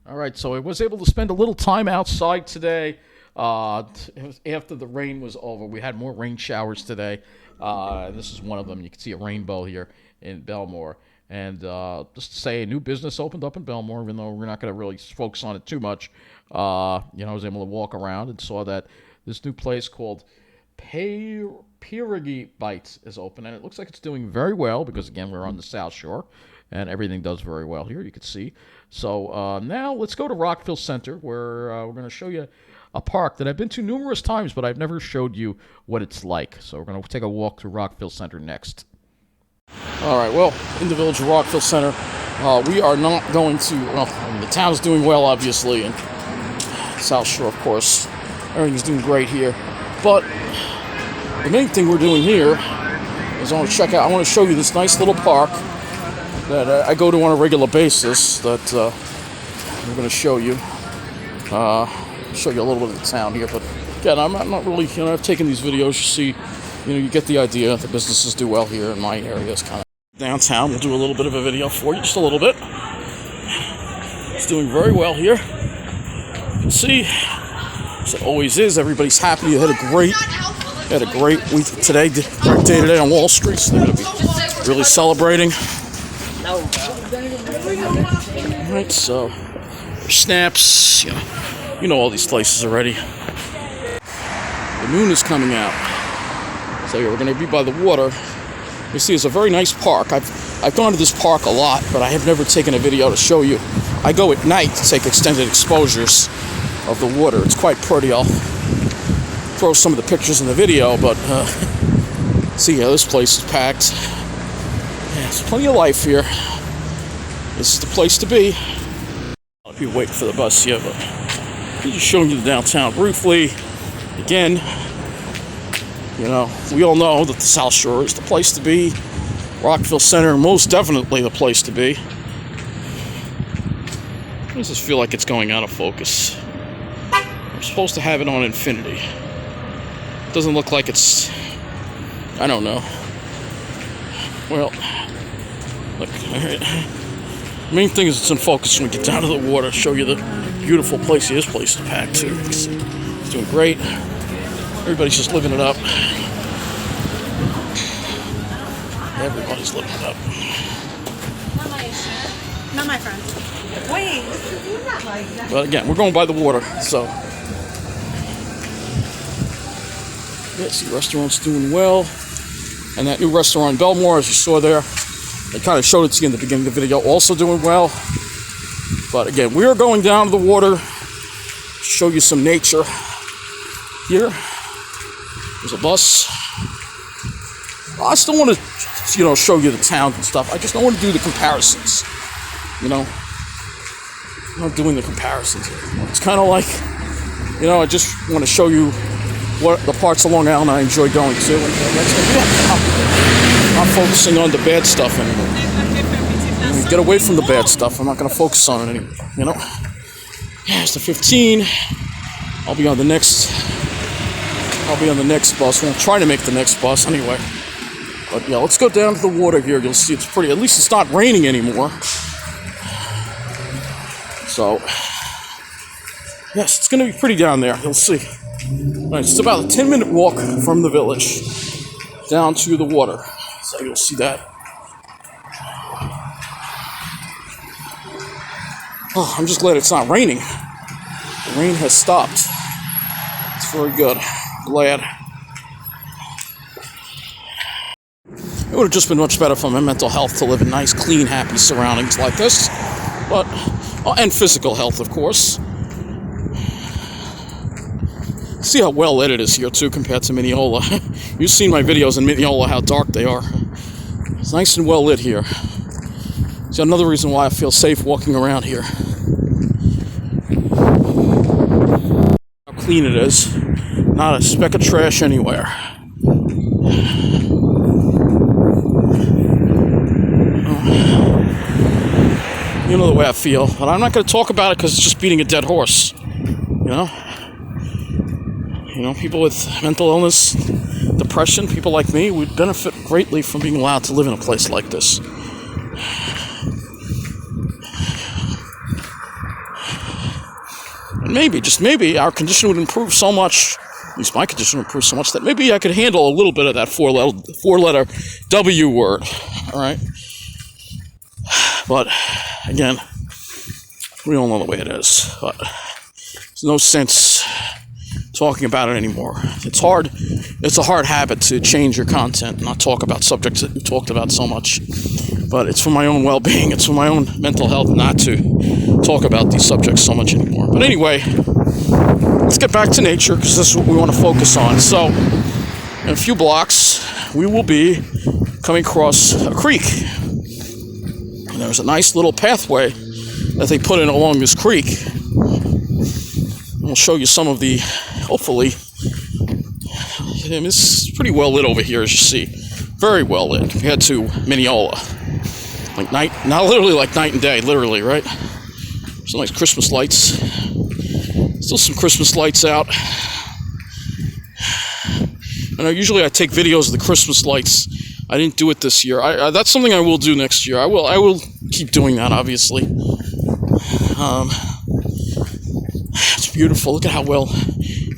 All right, so I was able to spend a little time outside today. It was after the rain was over. We had more rain showers today, and this is one of them. You can see a rainbow here in Bellmore. And just to say, a new business opened up in Bellmore, even though we're not going to really focus on it too much. I was able to walk around and saw that this new place called Pierogi Bites is open, and it looks like it's doing very well because, again, we're on the South Shore, and everything does very well here, you can see. So now let's go to Rockville Centre, where we're going to show you a park that I've been to numerous times, but I've never showed you what it's like. So we're going to take a walk through Rockville Centre next. All right, well, in the village of Rockville Centre, we are not going to, the town's doing well, obviously, and South Shore, of course. Everything's doing great here. But the main thing we're doing here is I want to show you this nice little park that I go to on a regular basis that I'm going to show you. Show you a little bit of the town here, but again, I'm not really, I've taken these videos, you see, you get the idea. The businesses do well here in my area. It's kind of downtown. We'll do a little bit of a video for you, just a little bit. It's doing very well here. You can see, as it always is, everybody's happy. You had a great week today, great day today on Wall Street, so they're going to be really celebrating. Alright, so snaps, you know all these places already. The moon is coming out. So we're going to be by the water. You see, it's a very nice park. I've gone to this park a lot, but I have never taken a video to show you. I go at night to take extended exposures of the water. It's quite pretty. I'll throw some of the pictures in the video, but see, this place is packed. There's plenty of life here. This is the place to be. A lot of people waiting for the bus here, but I'm just showing you the downtown briefly. Again, we all know that the South Shore is the place to be. Rockville Centre, most definitely the place to be. Why does this feel like it's going out of focus? I'm supposed to have it on infinity. It doesn't look like it's... I don't know. Well, look, the main thing is it's in focus when we get down to the water. Show you the beautiful place. This place is packed too. It's doing great. Everybody's just living it up. Everybody's living it up. Not my friend. Wait. But again, we're going by the water, so. Yeah, see, the restaurant's doing well. And that new restaurant in Bellmore, as you saw there, I kind of showed it to you in the beginning of the video, also doing well. But again, we are going down to the water, show you some nature here. There's a bus. I still want to, show you the town and stuff. I just don't want to do the comparisons, I'm not doing the comparisons here. It's kind of like, I just want to show you what the parts of Long Island I enjoy going to. And I'm not focusing on the bad stuff anymore. Get away from the bad stuff. I'm not going to focus on it anymore, Yeah, it's the 15. I'll be on the next bus. We'll try to make the next bus anyway. But yeah, let's go down to the water here. You'll see it's pretty. At least it's not raining anymore. So, yes, it's going to be pretty down there. You'll see. All right, it's about a 10-minute walk from the village down to the water. So you'll see that. Oh, I'm just glad it's not raining. The rain has stopped. It's very good. Glad. It would have just been much better for my mental health to live in nice, clean, happy surroundings like this. And physical health, of course. See how well lit it is here, too, compared to Mineola. You've seen my videos in Mineola, how dark they are. It's nice and well lit here. It's another reason why I feel safe walking around here. How clean it is. Not a speck of trash anywhere. You know the way I feel, but I'm not going to talk about it because it's just beating a dead horse. People with mental illness, depression, people like me, would benefit greatly from being allowed to live in a place like this. And maybe, just maybe, our condition would improve so much, at least my condition would improve so much, that maybe I could handle a little bit of that four-letter W word, all right? But, again, we all know the way it is. But there's no sense talking about it anymore. It's hard. It's a hard habit to change your content and not talk about subjects that you talked about so much. But it's for my own well-being. It's for my own mental health not to talk about these subjects so much anymore. But anyway, let's get back to nature because this is what we want to focus on. So, in a few blocks, we will be coming across a creek. And there's a nice little pathway that they put in along this creek. And we'll show you some of the, hopefully, it's pretty well lit over here, as you see. Very well lit compared to Mineola. Like night, not literally like night and day, literally, right? Some nice Christmas lights. Still some Christmas lights out. I know usually I take videos of the Christmas lights. I didn't do it this year. That's something I will do next year. I will keep doing that, obviously. It's beautiful. Look at how well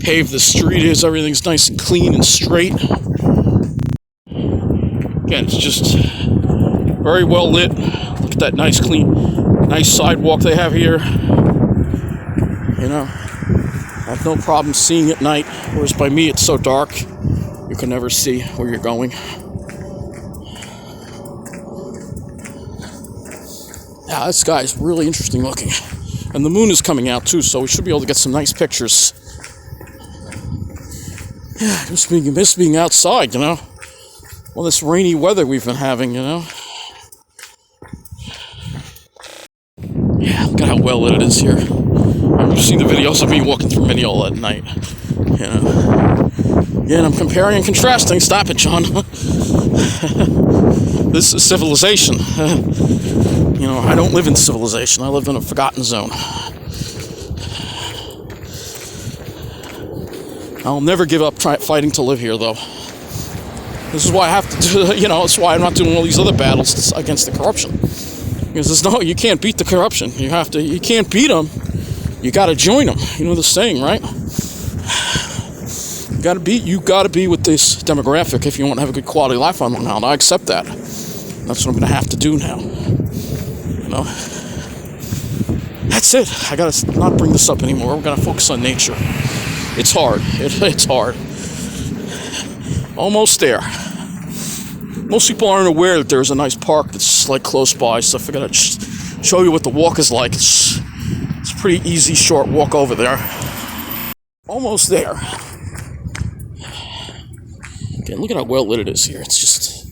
paved the street is. Everything's nice and clean and straight. Again, it's just very well lit. Look at that nice sidewalk they have here. You know, I have no problem seeing at night. Whereas by me, it's so dark, you can never see where you're going. Yeah, this sky is really interesting looking. And the moon is coming out too, so we should be able to get some nice pictures. Yeah, just miss being outside, you know. All this rainy weather we've been having, you know. Yeah, look at how well lit it is here. I've seen the videos of me walking through Mineola at night, you know. Yeah, and I'm comparing and contrasting. Stop it, John. This is civilization. You know, I don't live in civilization. I live in a forgotten zone. I'll never give up fighting to live here, though. This is why I have to do, you know, that's why I'm not doing all these other battles against the corruption. Because you can't beat the corruption. You can't beat them. You gotta join them. You know the saying, right? You gotta be with this demographic if you want to have a good quality life on Long Island. I accept that. That's what I'm gonna have to do now. You know? That's it. I gotta not bring this up anymore. We're gonna focus on nature. It's hard. It's hard. Almost there. Most people aren't aware that there's a nice park that's like close by, so if I gotta show you what the walk is like, it's a pretty easy, short walk over there. Almost there. Again, look at how well lit it is here. It's just...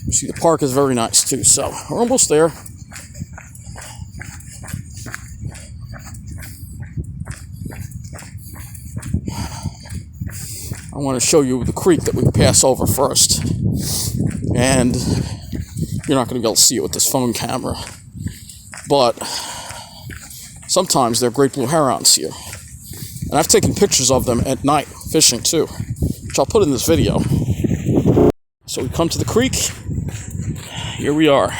You see, the park is very nice too, so we're almost there. I want to show you the creek that we pass over first. And you're not going to be able to see it with this phone camera. But sometimes there are great blue herons here. And I've taken pictures of them at night, fishing too, which I'll put in this video. So we come to the creek. Here we are.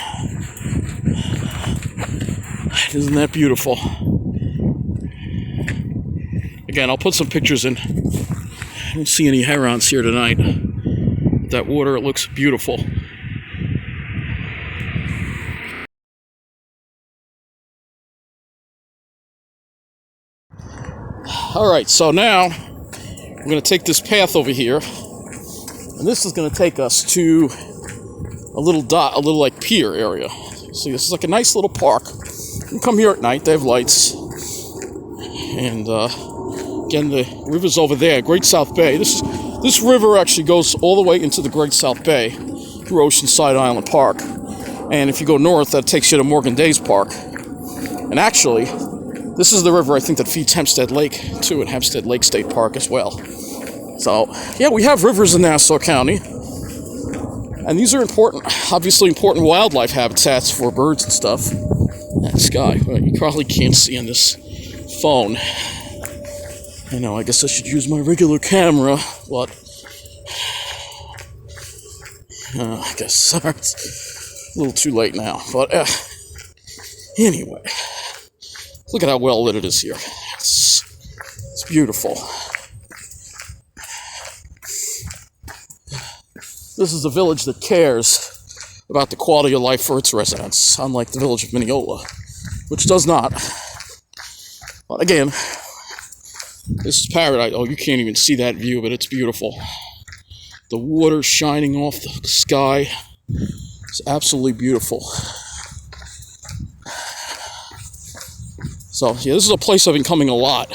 Isn't that beautiful? Again, I'll put some pictures in. I don't see any herons here tonight. That water, it looks beautiful. Alright, so now we're going to take this path over here. And this is going to take us to a little like pier area. See, this is like a nice little park. You can come here at night, they have lights. And again, the river's over there, Great South Bay. This river actually goes all the way into the Great South Bay through Oceanside Island Park. And if you go north, that takes you to Morgan Days Park. And actually, this is the river I think that feeds Hempstead Lake too, and Hempstead Lake State Park as well. So, yeah, we have rivers in Nassau County. And these are obviously important wildlife habitats for birds and stuff. That sky, well, you probably can't see on this phone. I know, I guess I should use my regular camera, but I guess A little too late now, but anyway, look at how well lit it is here. It's beautiful. This is a village that cares about the quality of life for its residents, unlike the village of Mineola, which does not. But again, this is paradise. Oh, you can't even see that view, but it's beautiful. The water shining off the sky. It's absolutely beautiful. So, yeah, this is a place I've been coming a lot.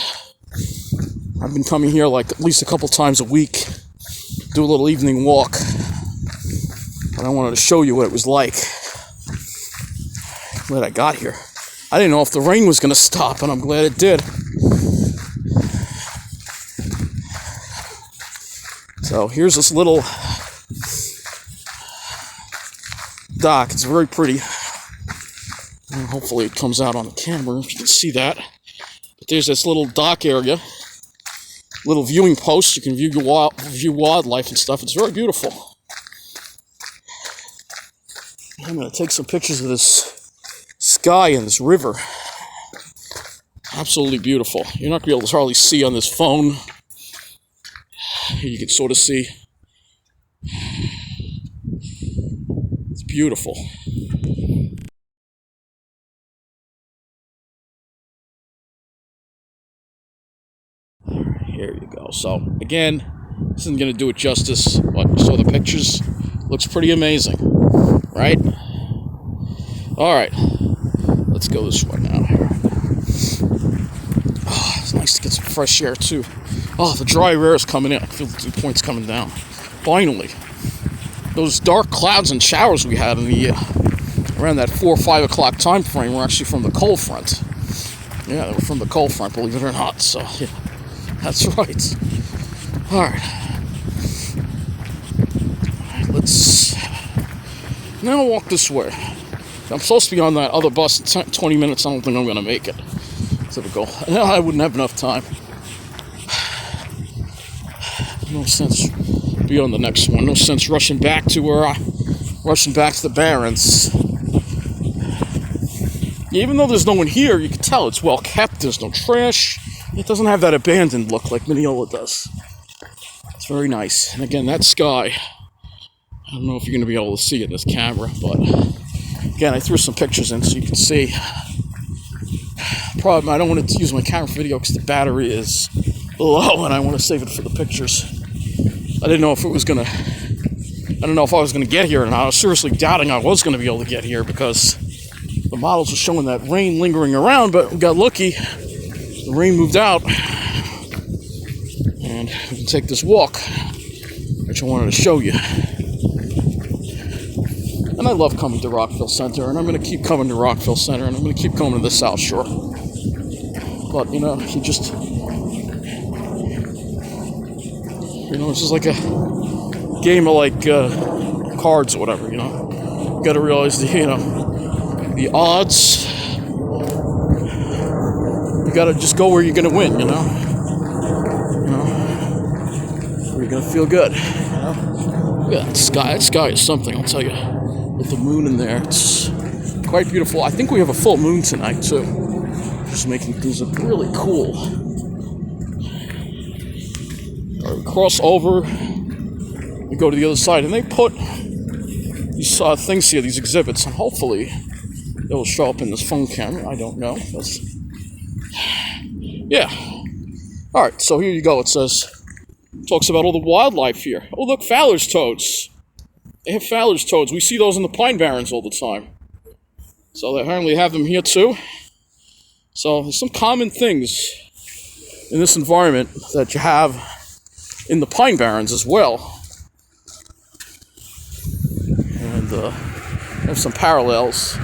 I've been coming here like at least a couple times a week, do a little evening walk. And I wanted to show you what it was like when I got here. I didn't know if the rain was going to stop, and I'm glad it did. So here's this little dock. It's very pretty. And hopefully it comes out on the camera if you can see that. But there's this little dock area, little viewing post. You can view wildlife and stuff. It's very beautiful. I'm going to take some pictures of this sky and this river. Absolutely beautiful. You're not going to be able to hardly see on this phone. You can sort of see. It's beautiful. Here you go. So, again, this isn't going to do it justice, but you saw the pictures. Looks pretty amazing, right? All right. Let's go this way now. Oh, it's nice to get some fresh air, too. Oh, the dry air is coming in. I feel the 2 points coming down. Finally. Those dark clouds and showers we had in the around that 4 or 5 o'clock time frame were actually from the cold front. Yeah, they were from the cold front, believe it or not. So, yeah, that's right. All right. Let's now walk this way. I'm supposed to be on that other bus in 20 minutes. I don't think I'm going to make it. Typical. I wouldn't have enough time. No sense be on the next one. No sense rushing back to the Barrens. Even though there's no one here, you can tell it's well kept. There's no trash. It doesn't have that abandoned look like Mineola does. It's very nice. And again, that sky, I don't know if you're going to be able to see it in this camera, but again, I threw some pictures in so you can see. Problem, I don't want to use my camera for video because the battery is low and I want to save it for the pictures. I didn't know if I was going to get here, and I was seriously doubting I was going to be able to get here because the models were showing that rain lingering around, but we got lucky. The rain moved out, and we can take this walk, which I wanted to show you. And I love coming to Rockville Centre, and I'm going to keep coming to Rockville Centre, and I'm going to keep coming to the South Shore. But, you just... this is like a game of cards or whatever, You gotta realize the odds. You gotta just go where you're gonna win, Where you're gonna feel good, Yeah, that sky is something, I'll tell you. With the moon in there, it's quite beautiful. I think we have a full moon tonight, too. Just making things look really cool. Cross over, we go to the other side, and they put these things here, these exhibits, and hopefully it will show up in this phone camera. I don't know. Yeah. All right, so here you go. It talks about all the wildlife here. Oh, look, Fowler's toads. They have Fowler's toads. We see those in the Pine Barrens all the time. So they apparently have them here too. So there's some common things in this environment that you have in the Pine Barrens as well. And have some parallels.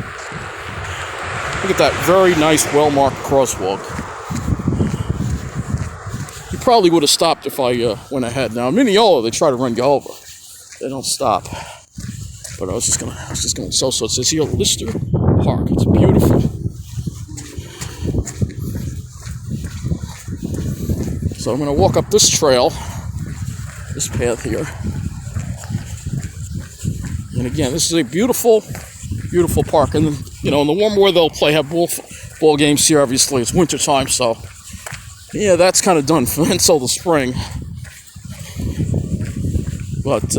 Look at that very nice, well-marked crosswalk. You probably would have stopped if I went ahead. Now, in Mineola, they try to run you over. They don't stop. But I was just gonna so it says here, Lister Park. It's beautiful. So I'm gonna walk up this trail. This path here. And again, this is a beautiful Beautiful park. And then, you know, in the warm weather they'll have ball games here. Obviously, it's winter time, so yeah, that's kind of done for until the spring. But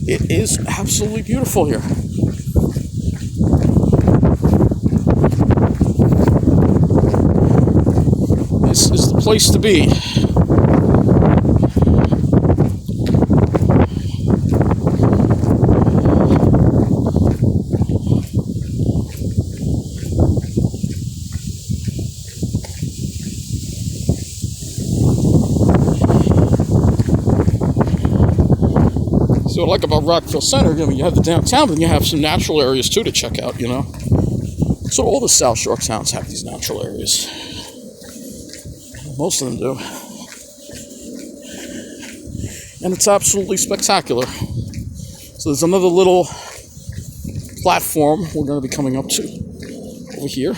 it is absolutely beautiful here. This is the place to be. So what I like about Rockville Centre, I mean, you have the downtown, but you have some natural areas too to check out, you know. So all the South Shore towns have these natural areas. Most of them do. And it's absolutely spectacular. So there's another little platform we're going to be coming up to over here.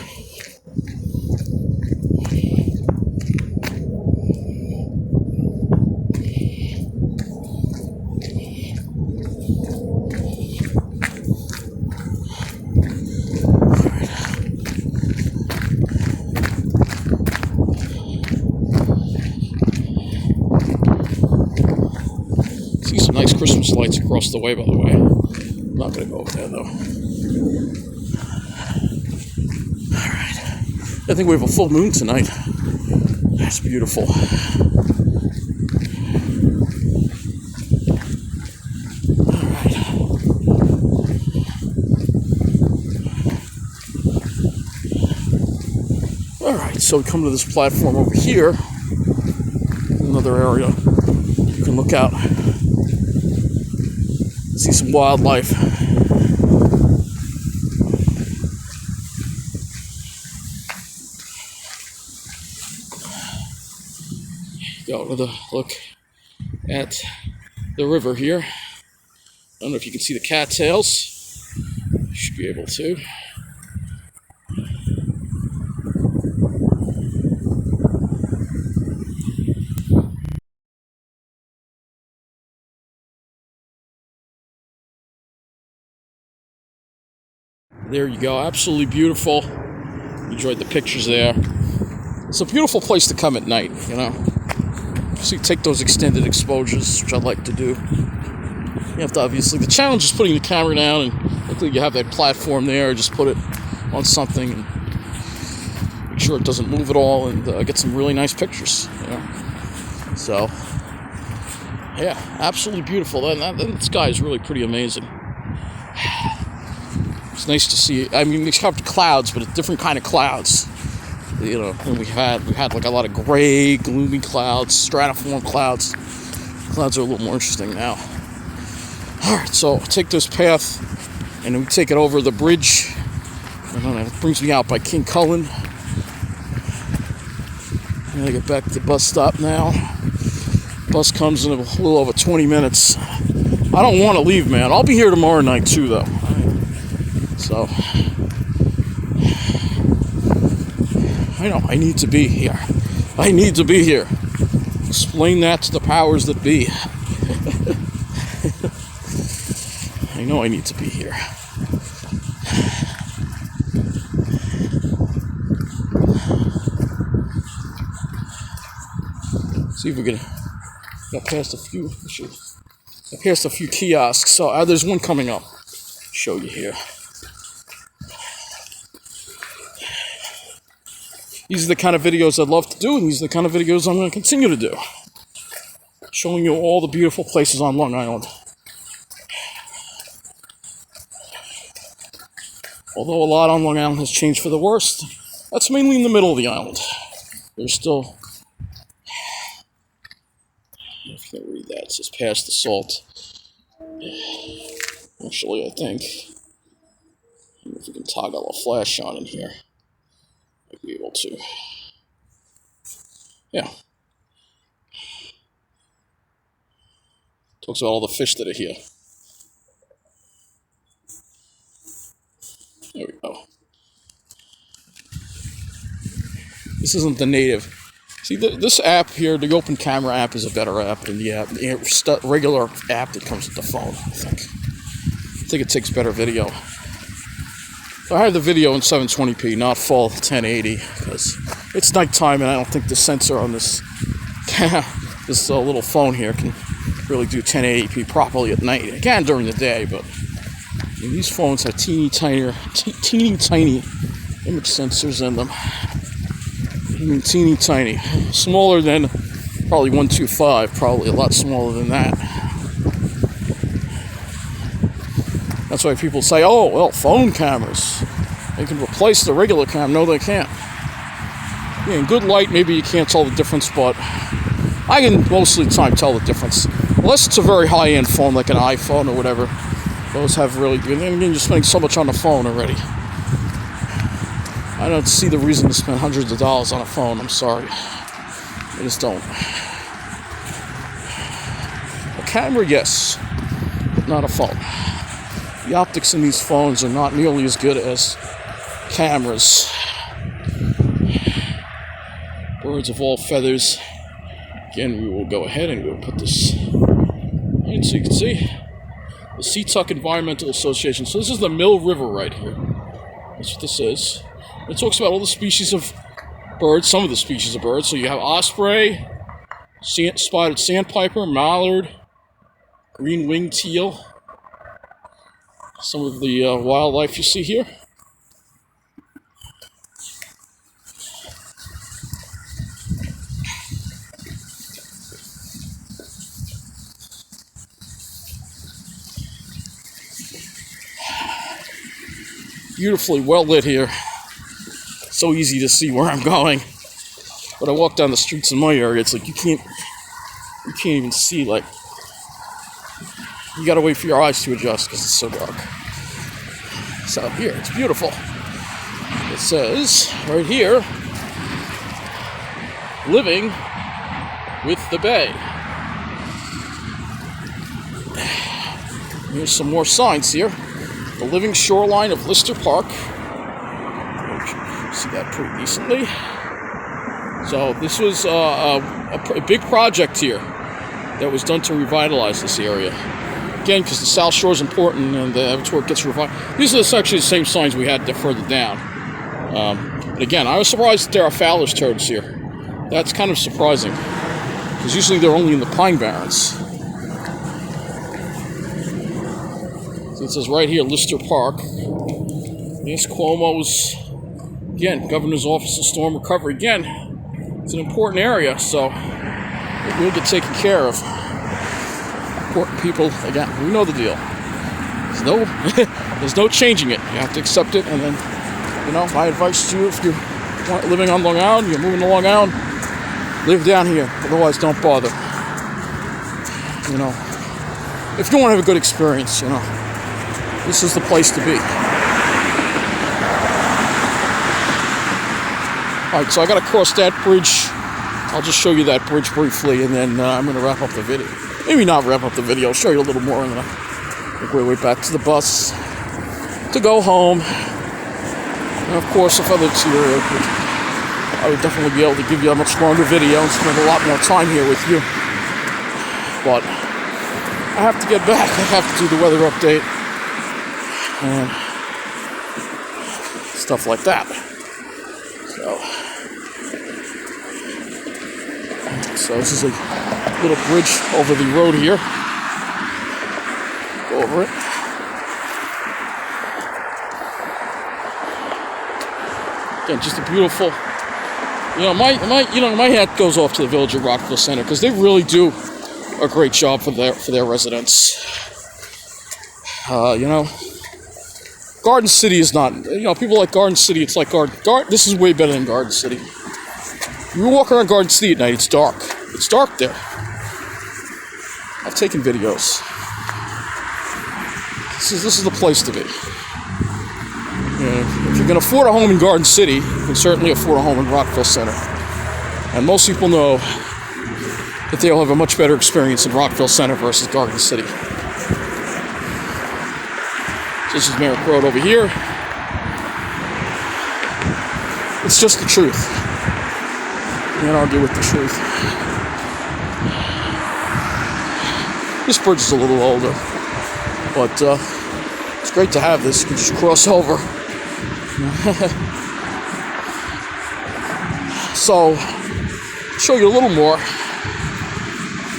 See some nice Christmas lights across the way, by the way. I'm not going to go over there, though. Alright. I think we have a full moon tonight. That's beautiful. Alright. Alright, so we come to this platform over here. Another area. You can look out. See some wildlife. Go with a look at the river here. I don't know if you can see the cattails. You should be able to. There you go. Absolutely beautiful. Enjoyed the pictures there. It's a beautiful place to come at night, you know. So you take those extended exposures, which I like to do. You have to obviously, the challenge is putting the camera down, and hopefully you have that platform there, just put it on something and make sure it doesn't move at all, and get some really nice pictures, you know. So, yeah, absolutely beautiful. And the sky is really pretty amazing. It's nice to see. I mean, we have clouds, but a different kind of clouds. You know, and we had like a lot of gray, gloomy clouds, stratiform clouds. Clouds are a little more interesting now. All right, so take this path, and we take it over the bridge, and then it brings me out by King Cullen. I'm gonna get back to the bus stop now. Bus comes in a little over 20 minutes. I don't want to leave, man. I'll be here tomorrow night too, though. So, I know, I need to be here. I need to be here. Explain that to the powers that be. I know I need to be here. See if we can get past a few. Get past a few kiosks. So there's one coming up. Show you here. These are the kind of videos I'd love to do, and these are the kind of videos I'm going to continue to do. Showing you all the beautiful places on Long Island. Although a lot on Long Island has changed for the worst, that's mainly in the middle of the island. There's still... I can't read that. It says past the salt. Actually, I think... if we can toggle a flash on in here, I'd be able to. Yeah. Talks about all the fish that are here. There we go. This isn't the native. See, this app here, the Open Camera app, is a better app than the regular app that comes with the phone, I think. I think it takes better video. I have the video in 720p, not full 1080, because it's nighttime and I don't think the sensor on this little phone here can really do 1080p properly at night. It can during the day, but these phones have teeny tiny image sensors in them. I mean, teeny tiny. Smaller than probably 125, probably a lot smaller than that. That's why people say, oh, well, phone cameras, they can replace the regular cam. No, they can't. Yeah, in good light, maybe you can't tell the difference, but I can most of the time tell the difference. Unless it's a very high-end phone, like an iPhone or whatever. Those have really good. And again, you're spending so much on the phone already. I don't see the reason to spend hundreds of dollars on a phone. I'm sorry. I just don't. A camera, yes, but not a phone. The optics in these phones are not nearly as good as cameras. Birds of all feathers. Again, we will go ahead and we'll put this in so you can see. The Seatuck Environmental Association. So this is the Mill River right here. That's what this is. It talks about all the species of birds, some of the species of birds. So you have osprey, spotted sandpiper, mallard, green-winged teal. Some of the wildlife you see here. Beautifully well lit here. So easy to see where I'm going. But I walk down the streets in my area, it's like you can't even see, like, you gotta wait for your eyes to adjust because it's so dark. So here, it's beautiful. It says right here, living with the bay. Here's some more signs here. The living shoreline of Lister Park. See that pretty decently. So this was a big project here that was done to revitalize this area. Again, because the South Shore is important and that's where it gets revived. These are actually the same signs we had further down. But again, I was surprised that there are Fowler's toads here. That's kind of surprising, because usually they're only in the Pine Barrens. So it says right here, Lister Park. Yes, Cuomo's, again, Governor's Office of Storm Recovery. Again, it's an important area, so it will get taken care of. Important people, again, we know the deal. There's no changing it. You have to accept it, and then, my advice to you, if you're living on Long Island, you're moving to Long Island, live down here. Otherwise, don't bother. If you want to have a good experience, this is the place to be. Alright, so I got to cross that bridge. I'll just show you that bridge briefly, and then I'm going to wrap up the video. Maybe not wrap up the video, I'll show you a little more, and then I'll make my way back to the bus to go home. And of course, if others here, I would definitely be able to give you a much longer video and spend a lot more time here with you. But I have to get back. I have to do the weather update and stuff like that. So this is a little bridge over the road here. Go over it. Again, just a beautiful. My hat goes off to the village of Rockville Centre, because they really do a great job for their residents. Garden City is not. People like Garden City. It's like Garden. This is way better than Garden City. You walk around Garden City at night, it's dark. It's dark there. I've taken videos. This is the place to be. If you can afford a home in Garden City, you can certainly afford a home in Rockville Centre. And most people know that they'll have a much better experience in Rockville Centre versus Garden City. This is Merrick Road over here. It's just the truth. You can't argue with the truth. This bridge is a little older, but it's great to have this. You can just cross over. So, show you a little more.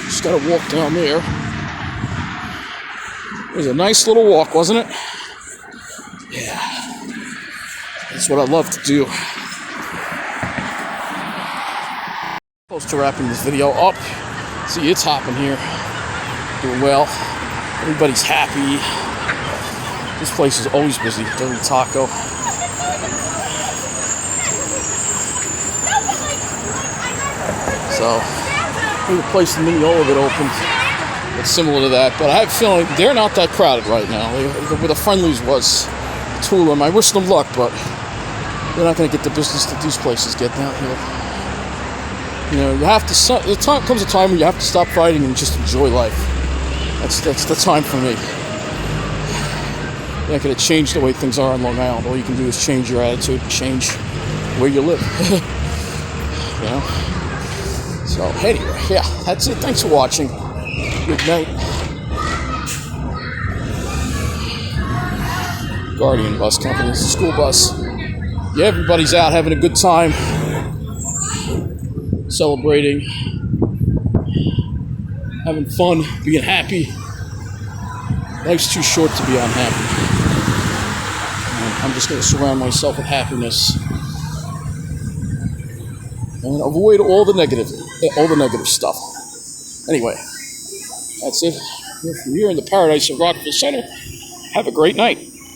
Just gotta walk down there. It was a nice little walk, wasn't it? Yeah. That's what I love to do. Close to wrapping this video up. See, it's hopping here. Doing well. Everybody's happy. This place is always busy. Dirty Taco. So, there's a place in Mineola that opened. It's similar to that, but I have a feeling they're not that crowded right now. Where the Friendlies was, two of them. I wish them luck, but they're not going to get the business that these places get down here. You know, you have to. There comes a time when you have to stop fighting and just enjoy life. That's the time for me. You're not going to change the way things are on Long Island. All you can do is change your attitude, change where you live. You know. So anyway, yeah, that's it. Thanks for watching. Good night. Guardian Bus Company. It's a school bus. Yeah, everybody's out having a good time, celebrating, having fun, being happy. Life's too short to be unhappy. And I'm just going to surround myself with happiness and avoid all the negative stuff. Anyway, that's it. We're from here in the paradise of Rockville Centre. Have a great night.